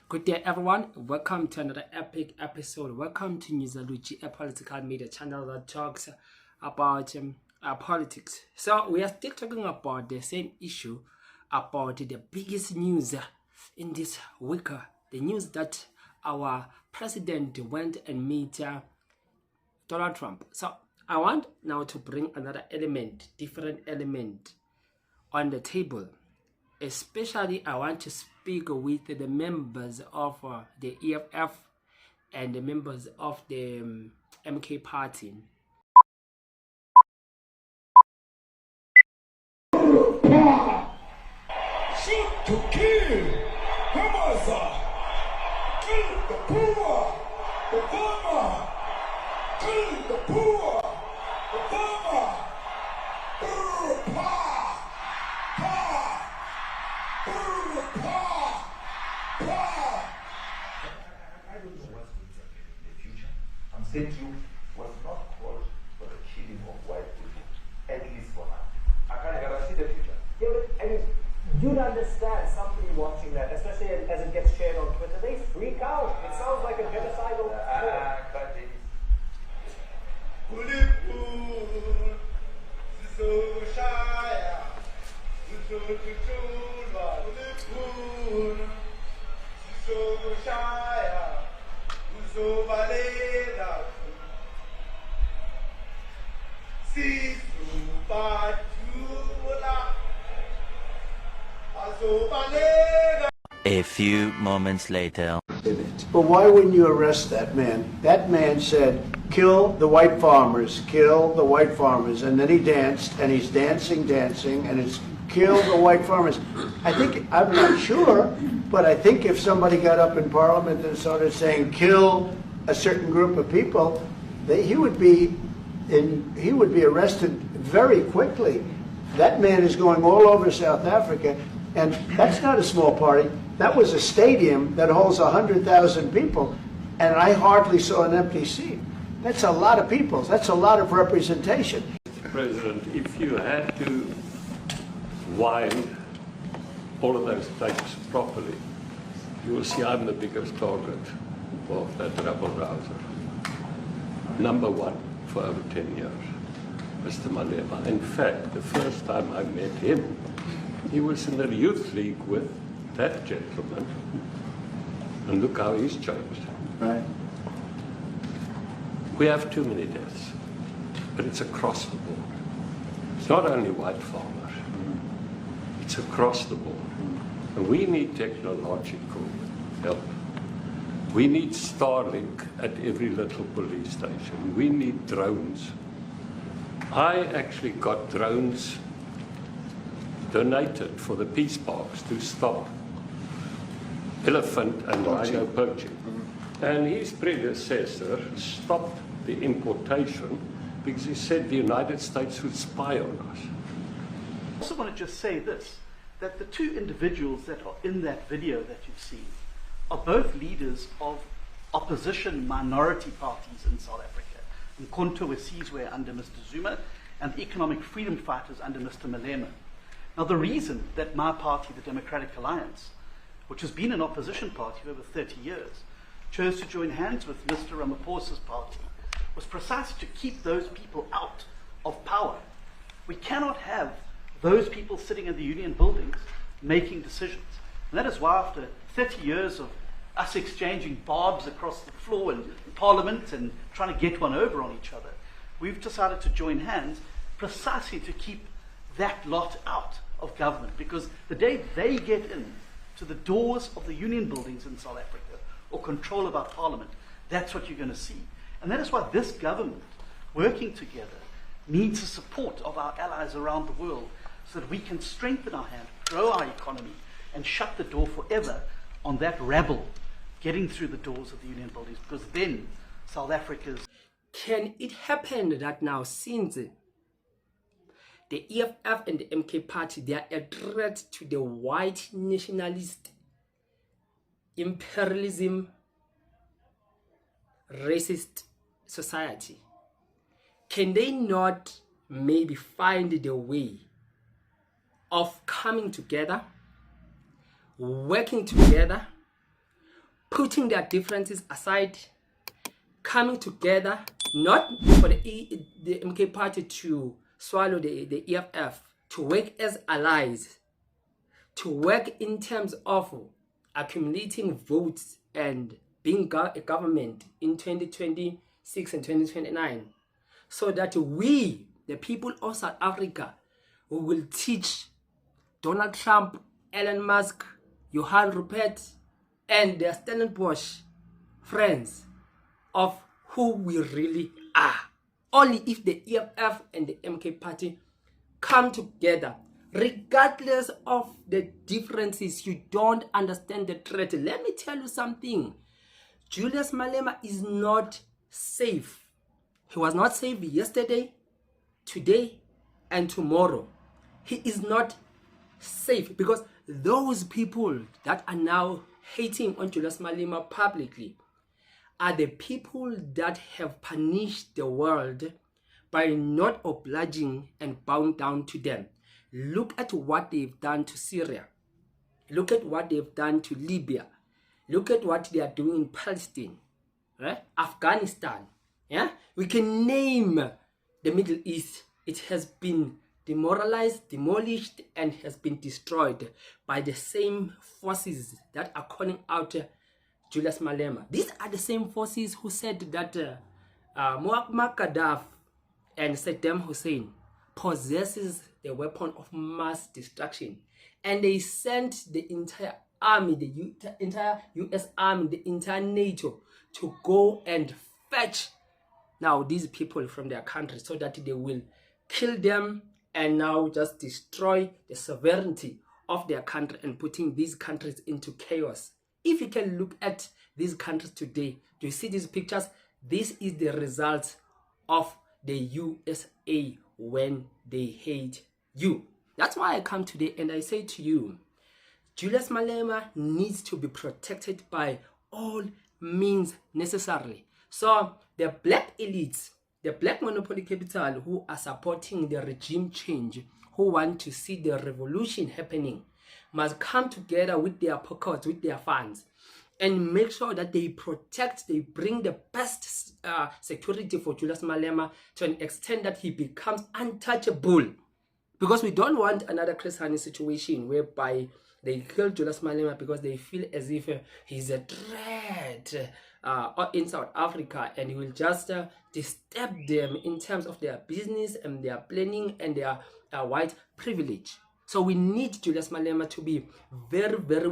Good day, everyone. Welcome to another epic episode. Welcome to Newsaluchi, a political media channel that talks about politics. So we are still talking about the same issue, about the biggest news in this week. The news that our president went and met Donald Trump. So I want now to bring another element, different element on the table. Especially, I want to speak with the members of the EFF and the members of the MK party. Shoot to kill. Hamasa. Kill the poor. The farmer. Kill the poor. The farmer. I don't know what's going to happen in the future. I'm saying to you, was not called for the killing of white people, at least for now. I can't guarantee the future. Yeah, but I mean, you'd understand somebody watching that, especially as it gets shared on Twitter, they freak out. It sounds like a genocidal A few moments later. But why wouldn't you arrest that man? That man said, kill the white farmers, kill the white farmers. And then he danced, and he's dancing, and it's kill the white farmers. I'm not sure, but I think if somebody got up in Parliament and started saying, kill a certain group of people, he would be arrested very quickly. That man is going all over South Africa, and that's not a small party. That was a stadium that holds 100,000 people, and I hardly saw an empty seat. That's a lot of people. That's a lot of representation. Mr. President, if you had to wind all of those tapes properly, you will see I'm the biggest target of that rabble-rouser. Number one for over 10 years, Mr. Malema. In fact, the first time I met him, he was in the youth league with that gentleman, and look how he's changed. Right. We have too many deaths, but it's across the board. It's not only white farmers, it's across the board. And we need technological help. We need Starlink at every little police station. We need drones. I actually got drones donated for the peace parks to stop elephant and rhino poaching. And his predecessor stopped the importation because he said the United States would spy on us. I also want to just say this, that the two individuals that are in that video that you've seen are both leaders of opposition minority parties in South Africa. Mkhonto Wesizwe under Mr. Zuma and the economic freedom fighters under Mr. Malema. Now the reason that my party, the Democratic Alliance, which has been an opposition party for over 30 years, chose to join hands with Mr. Ramaphosa's party was precisely to keep those people out of power. We cannot have those people sitting in the union buildings making decisions. And that is why after 30 years of us exchanging barbs across the floor in Parliament and trying to get one over on each other, we've decided to join hands precisely to keep that lot out of government. Because the day they get in to the doors of the union buildings in South Africa or control of our Parliament, that's what you're going to see. And that is why this government, working together, needs the support of our allies around the world so that we can strengthen our hand, grow our economy, and shut the door forever on that rabble getting through the doors of the union buildings, because then South Africa's... Can it happen that now, since the EFF and the MK party, they are a threat to the white nationalist, imperialism, racist society? Can they not maybe find the way of coming together, working together, putting their differences aside, coming together, not for the MK party to swallow the EFF, to work as allies, to work in terms of accumulating votes and being a government in 2026 and 2029, so that we, the people of South Africa, we will teach Donald Trump, Elon Musk, Johann Ruppert, and their Stellenbosch friends of who we really are. Only if the EFF and the MK party come together, regardless of the differences. You don't understand the threat. Let me tell you something. Julius Malema is not safe. He was not safe yesterday, today, and tomorrow. He is not safe because those people that are now hating on Julius Malema publicly are the people that have punished the world by not obliging and bowing down to them. Look at what they've done to Syria. Look at what they've done to Libya. Look at what they are doing in Palestine, right? Afghanistan. Yeah, we can name the Middle East. It has been demoralized, demolished, and has been destroyed by the same forces that are calling out Julius Malema. These are the same forces who said that Muammar Gaddafi and Saddam Hussein possesses the weapon of mass destruction, and they sent the entire army, the entire US army, the entire NATO to go and fetch now these people from their country so that they will kill them and now just destroy the sovereignty of their country and putting these countries into chaos. If you can look at these countries today, do you see these pictures? This is the result of the USA when they hate you. That's why I come today and I say to you, Julius Malema needs to be protected by all means necessary. So the black elites, the black monopoly capital who are supporting the regime change, who want to see the revolution happening, must come together with their pockets, with their funds, and make sure that they protect, they bring the best security for Julius Malema to an extent that he becomes untouchable. Because we don't want another Chris Hani situation whereby they kill Julius Malema because they feel as if he's a threat in South Africa, and he will just disturb them in terms of their business and their planning and their white privilege. So we need Julius Malema to be very, very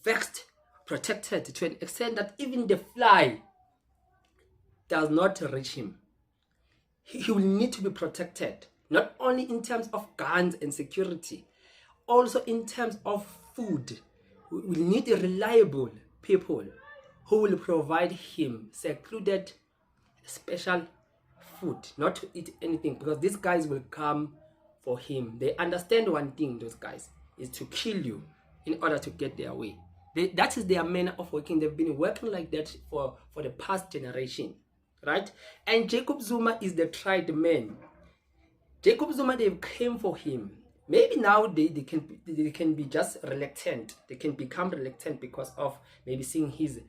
vexed, protected to an extent that even the fly does not reach him. He will need to be protected, not only in terms of guns and security, also in terms of food. We need reliable people who will provide him secluded, special food, not to eat anything, because these guys will come for him. They understand one thing, those guys, is to kill you in order to get their way. That is their manner of working. They've been working like that for the past generation, right? And Jacob Zuma is the tried man. Jacob Zuma, they came for him. Maybe now they can be just reluctant. They can become reluctant because of maybe seeing his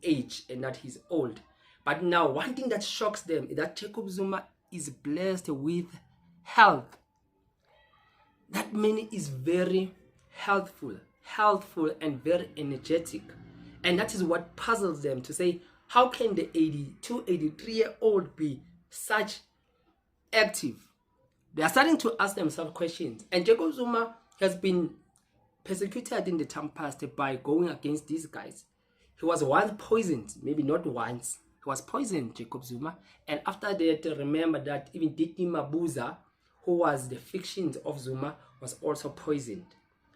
age and that he's old. But now one thing that shocks them is that Jacob Zuma is blessed with health. That man is very healthful and very energetic. And that is what puzzles them to say, how can the 82, 83-year-old be such active? They are starting to ask themselves questions. And Jacob Zuma has been persecuted in the time past by going against these guys. He was once poisoned, maybe not once. He was poisoned, Jacob Zuma. And after that, remember that even Diki Mabuza, who was the fiction of Zuma, was also poisoned,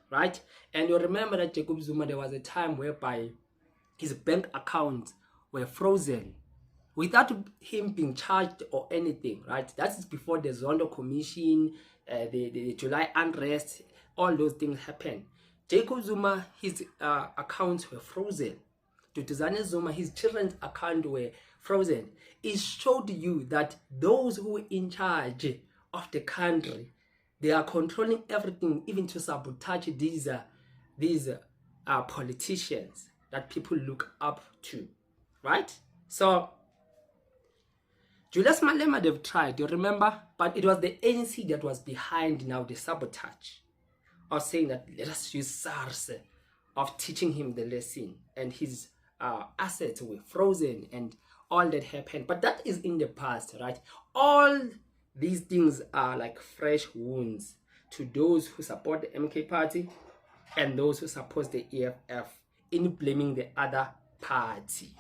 right? And you remember that Jacob Zuma, there was a time whereby his bank accounts were frozen without him being charged or anything, right? That is before the Zondo Commission, the July unrest, all those things happened. Jacob Zuma, his accounts were frozen. Tutuzane Zuma, his children's accounts were frozen. It showed you that those who are in charge of the country, they are controlling everything, even to sabotage these politicians that people look up to, right? So Julius Malema, they've tried, you remember? But it was the ANC that was behind now the sabotage of saying that let us use SARS, of teaching him the lesson, and his assets were frozen and all that happened. But that is in the past, right? All these things are like fresh wounds to those who support the MK party and those who support the EFF in blaming the other party,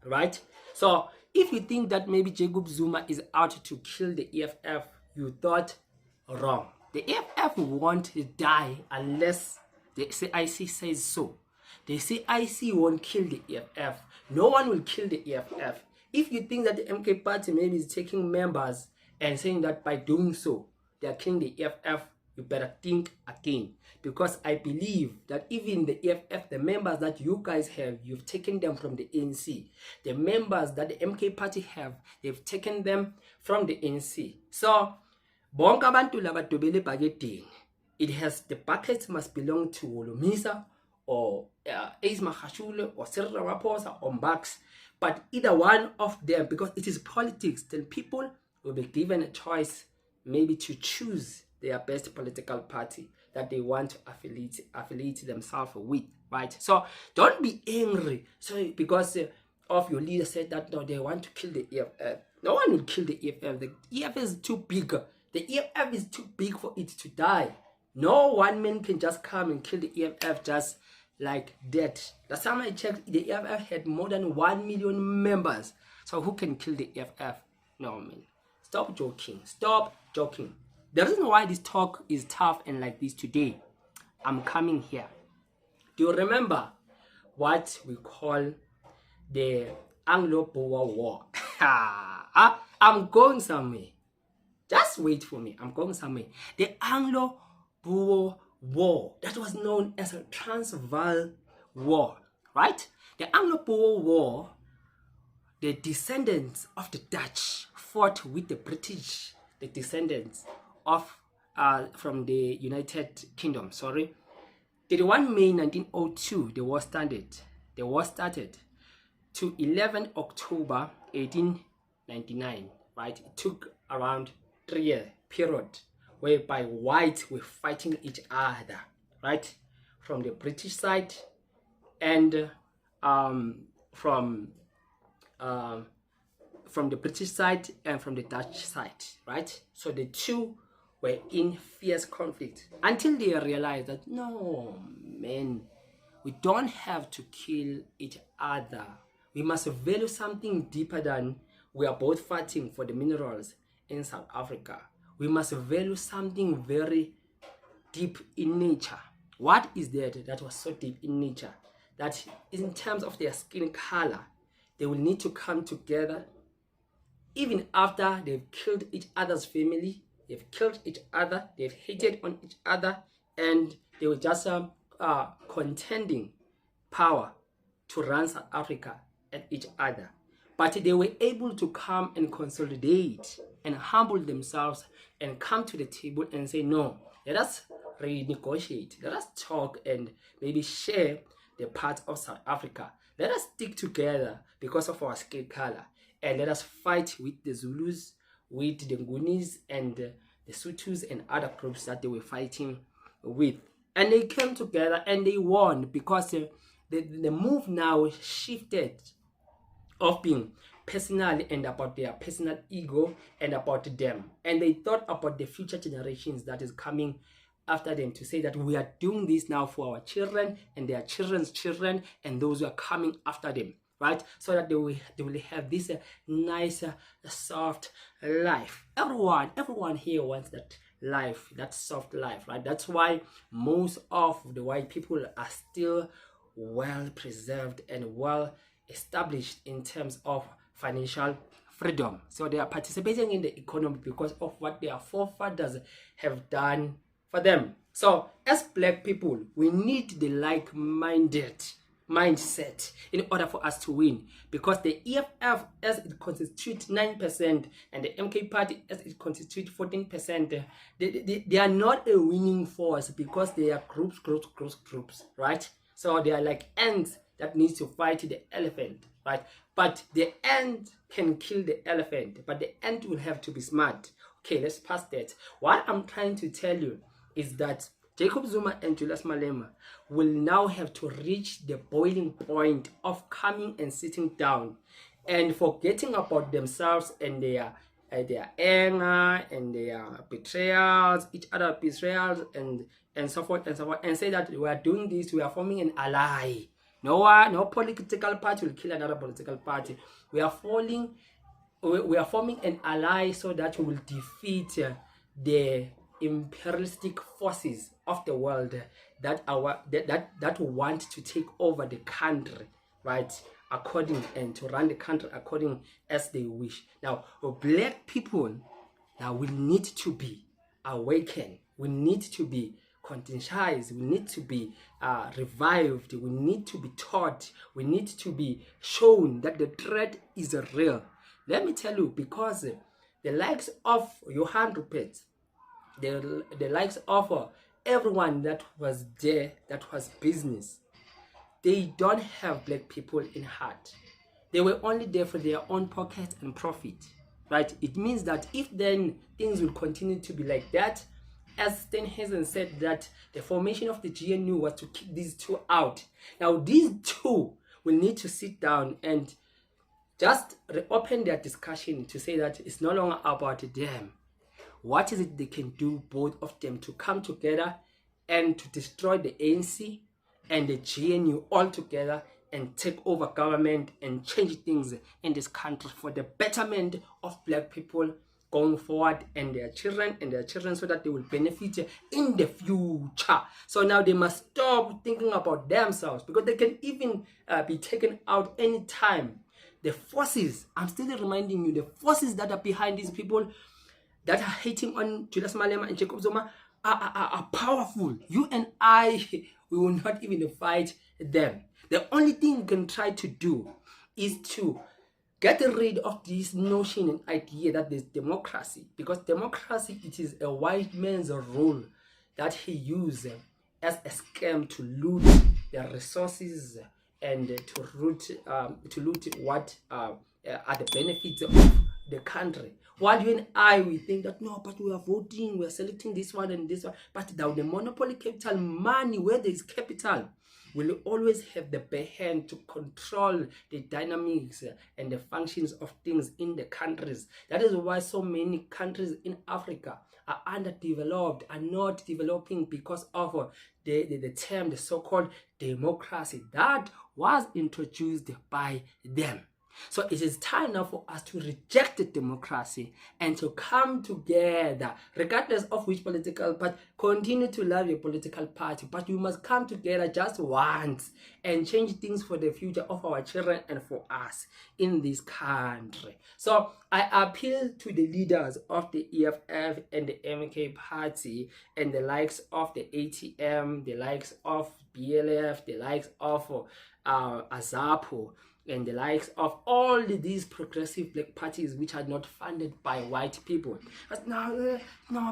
right? So if you think that maybe Jacob Zuma is out to kill the EFF, you thought wrong. The EFF won't die unless the CIC says so. The CIC won't kill the EFF. No one will kill the EFF. If you think that the MK party maybe is taking members and saying that by doing so they are killing the EFF, you better think again. Because I believe that even the EFF, the members that you guys have, you've taken them from the ANC. The members that the MK party have, they've taken them from the ANC. So bonke abantu laba dobele ebhakedeni. It has, the buckets must belong to Wolomisa or Ace Mahashule or Cyril Ramaphosa or Max. But either one of them, because it is politics, then people will be given a choice maybe to choose their best political party that they want to affiliate themselves with, right? So don't be angry because of your leader said that no, they want to kill the EFF. No one will kill the EFF. The EFF is too big. The EFF is too big for it to die. No one man can just come and kill the EFF just like that. Last time I checked, the EFF had more than 1 million members. So who can kill the EFF? No, man. Stop joking. Stop joking. The reason why this talk is tough and like this today, I'm coming here. Do you remember what we call the Anglo-Boer War? I'm going somewhere. Just wait for me. I'm going somewhere. The Anglo-Boer War, that was known as a Transvaal War, right? The Anglo-Boer War, the descendants of the Dutch fought with the British, the descendants of from the United Kingdom, 31 May 1902, the war started. The war started to 11 October 1899, right? It took around 3-year period whereby whites were fighting each other, right? From the British side and from the British side and from the Dutch side, right? So the two were in fierce conflict until they realized that no, man, we don't have to kill each other. We must value something deeper than we are both fighting for the minerals in South Africa. We must value something very deep in nature. What is that was so deep in nature that in terms of their skin color, they will need to come together even after they've killed each other's family, they've killed each other, they've hated on each other, and they were just contending power to run South Africa at each other. But they were able to come and consolidate and humble themselves and come to the table and say, no, let us renegotiate, let us talk and maybe share the parts of South Africa. Let us stick together because of our skin color, and let us fight with the Zulus, with the Ngunis and the Sutus and other groups that they were fighting with. And they came together and they won because the move now shifted of being personal and about their personal ego and about them. And they thought about the future generations that is coming after them, to say that we are doing this now for our children and their children's children and those who are coming after them, right? So that they will have this nice, soft life. Everyone here wants that life, that soft life, right? That's why most of the white people are still well preserved and well established in terms of financial freedom. So they are participating in the economy because of what their forefathers have done for them. So as black people, we need the like-minded mindset in order for us to win, because the EFF, as it constitutes 9% and the MK party as it constitutes 14%, they are not a winning force because they are groups, right? So they are like ants that needs to fight the elephant, right? But the ant can kill the elephant, but the ant will have to be smart. Okay, let's pass that. What I'm trying to tell you is that Jacob Zuma and Julius Malema will now have to reach the boiling point of coming and sitting down and forgetting about themselves and their anger and their betrayals, each other betrayals, and so forth and so forth, and say that we are doing this, we are forming an ally. No political party will kill another political party. We are forming an ally so that we will defeat the imperialistic forces of the world that want to take over the country, right? According and to run the country according as they wish. Now, black people now will need to be awakened. We need to be conscientized. We need to be revived. We need to be taught. We need to be shown that the threat is real. Let me tell you, because the likes of Johann Ruppert, the likes of everyone that was there, that was business, they don't have black people in heart. They were only there for their own pocket and profit, right? It means that if then things will continue to be like that, as Stenhazen said that the formation of the GNU was to kick these two out. Now these two will need to sit down and just reopen their discussion to say that it's no longer about them. What is it they can do, both of them, to come together and to destroy the ANC and the GNU all together and take over government and change things in this country for the betterment of black people going forward and their children so that they will benefit in the future. So now they must stop thinking about themselves, because they can even be taken out anytime. The forces, I'm still reminding you, the forces that are behind these people that are hating on Julius Malema and Jacob Zuma are powerful. You and I, we will not even fight them. The only thing we can try to do is to get rid of this notion and idea that there's democracy, because democracy, it is a white man's role that he uses as a scam to loot the resources and to loot what are the benefits of the country. While you and I, we think that no, but we are voting, we are selecting this one and this one, but now the monopoly capital money, where there is capital, will always have the bare hand to control the dynamics and the functions of things in the countries. That is why so many countries in Africa are underdeveloped, are not developing, because of the term, the so-called democracy that was introduced by them. So it is time now for us to reject the democracy and to come together, regardless of which political party. Continue to love your political party, but you must come together just once and change things for the future of our children and for us in this country. So I appeal to the leaders of the EFF and the MK party and the likes of the ATM, the likes of BLF, the likes of Azapo, and the likes of all these progressive black parties which are not funded by white people. But no,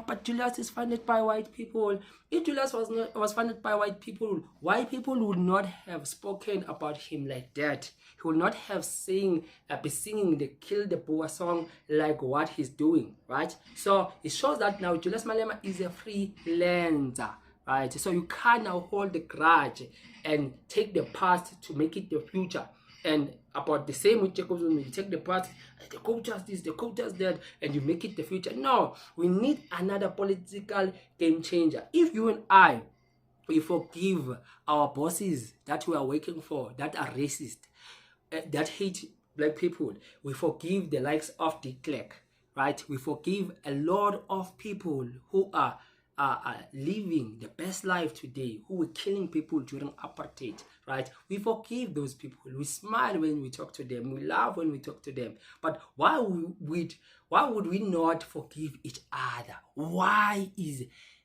but Julius is funded by white people. If Julius was funded by white people would not have spoken about him like that. He would not have be singing the Kill the Boer song like what he's doing, right? So it shows that now Julius Malema is a freelancer, right? So you can't now hold the grudge and take the past to make it the future. And about the same with Jacob Zuma, you take the past, the coach does this, the coach does that, and you make it the future. No, we need another political game changer. If you and I, we forgive our bosses that we are working for, that are racist, that hate black people, we forgive the likes of de Klerk, right? We forgive a lot of people who are living the best life today, who were killing people during apartheid, right? We forgive those people. We smile when we talk to them. We laugh when we talk to them. But why would we not forgive each other? Why is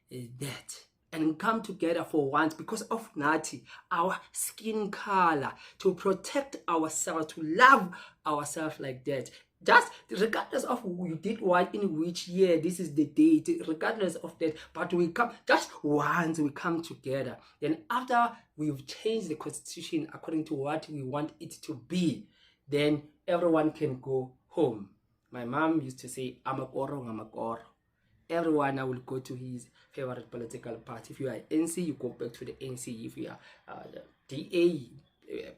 that? And come together for once, because of Nati, our skin color, to protect ourselves, to love ourselves like that. Just regardless of who you did what in which year, this is the date, regardless of that, but we come just once we come together. Then after we've changed the constitution according to what we want it to be, then everyone can go home. My mom used to say, Amakoro. Everyone will go to his favorite political party. If you are NC, you go back to the NC. If you are the DA,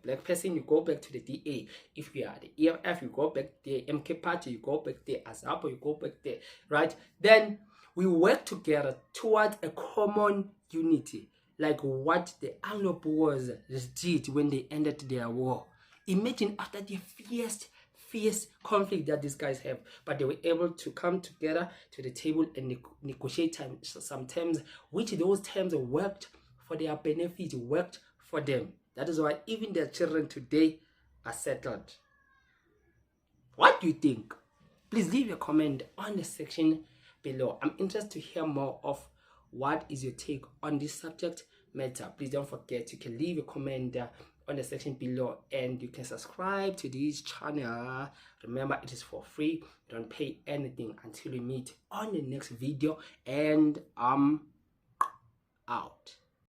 black person, you go back to the DA. If you are the EFF, you go back to the MK party, you go back to the ASAPO, you go back there, right? Then we work together towards a common unity, like what the Anglo Boers did when they ended their war. Imagine after the fierce conflict that these guys have, but they were able to come together to the table and negotiate some terms, which those terms worked for their benefit, worked for them. That is why even their children today are settled. What do you think? Please leave your comment on the section below. I'm interested to hear more of what is your take on this subject matter. Please don't forget, you can leave a comment on the section below, and you can subscribe to this channel. Remember, it is for free. You don't pay anything. Until we meet on the next video, and I'm out.